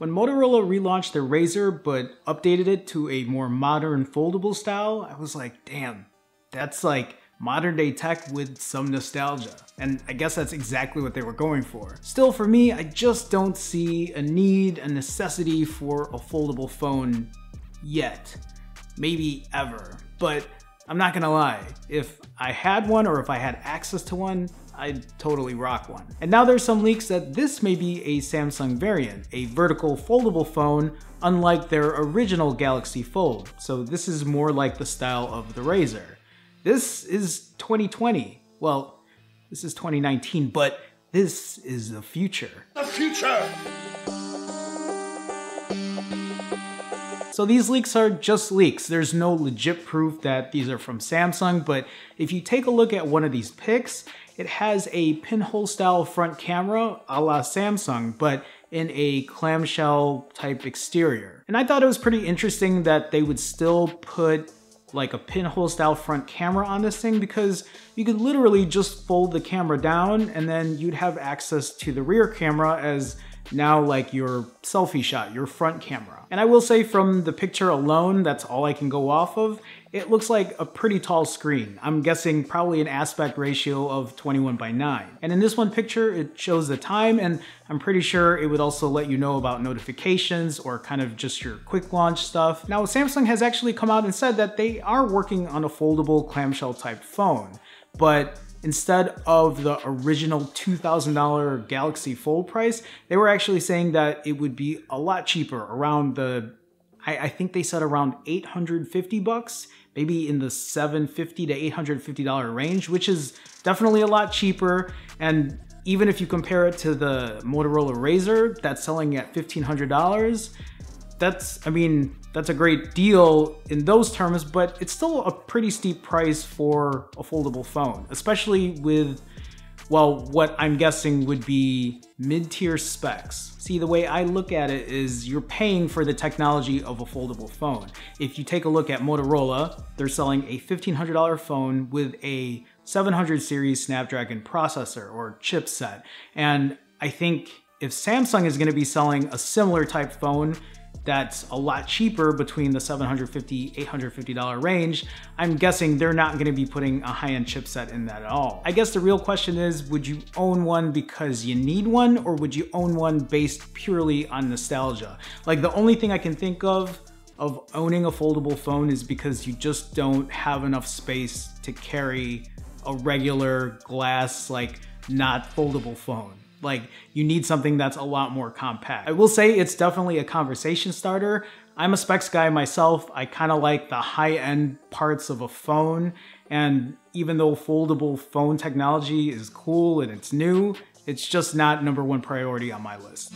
When Motorola relaunched their Razr but updated it to a more modern foldable style, I was like, damn, that's like modern day tech with some nostalgia. And I guess that's exactly what they were going for. Still, for me, I just don't see a need, a necessity for a foldable phone yet. Maybe ever. But I'm not gonna lie, if I had one or if I had access to one, I'd totally rock one. And now there's some leaks that this may be a Samsung variant, a vertical foldable phone, unlike their original Galaxy Fold. So this is more like the style of the Razr. This is 2020. Well, this is 2019, but this is the future. The future! So these leaks are just leaks. There's no legit proof that these are from Samsung, but if you take a look at one of these pics, it has a pinhole style front camera a la Samsung, but in a clamshell type exterior. And I thought it was pretty interesting that they would still put like a pinhole style front camera on this thing, because you could literally just fold the camera down and then you'd have access to the rear camera as now like your selfie shot, your front camera. And I will say from the picture alone, that's all I can go off of, it looks like a pretty tall screen. I'm guessing probably an aspect ratio of 21:9. And in this one picture, it shows the time, and I'm pretty sure it would also let you know about notifications or kind of just your quick launch stuff. Now, Samsung has actually come out and said that they are working on a foldable clamshell type phone, but instead of the original $2,000 Galaxy Fold price, they were actually saying that it would be a lot cheaper, around the, I think they said around 850 bucks, maybe in the $750 to $850 range, which is definitely a lot cheaper. And even if you compare it to the Motorola Razr that's selling at $1,500, that's, I mean, that's a great deal in those terms, but it's still a pretty steep price for a foldable phone, especially with, well, what I'm guessing would be mid-tier specs. See, the way I look at it is you're paying for the technology of a foldable phone. If you take a look at Motorola, they're selling a $1,500 phone with a 700 series Snapdragon processor or chipset. And I think if Samsung is gonna be selling a similar type phone that's a lot cheaper, between the $750, $850 range, I'm guessing they're not gonna be putting a high-end chipset in that at all. I guess the real question is, would you own one because you need one, or would you own one based purely on nostalgia? Like, the only thing I can think of owning a foldable phone is because you just don't have enough space to carry a regular glass, like, not foldable phone. Like, you need something that's a lot more compact. I will say it's definitely a conversation starter. I'm a specs guy myself. I kind of like the high-end parts of a phone. And even though foldable phone technology is cool and it's new, it's just not #1 priority on my list.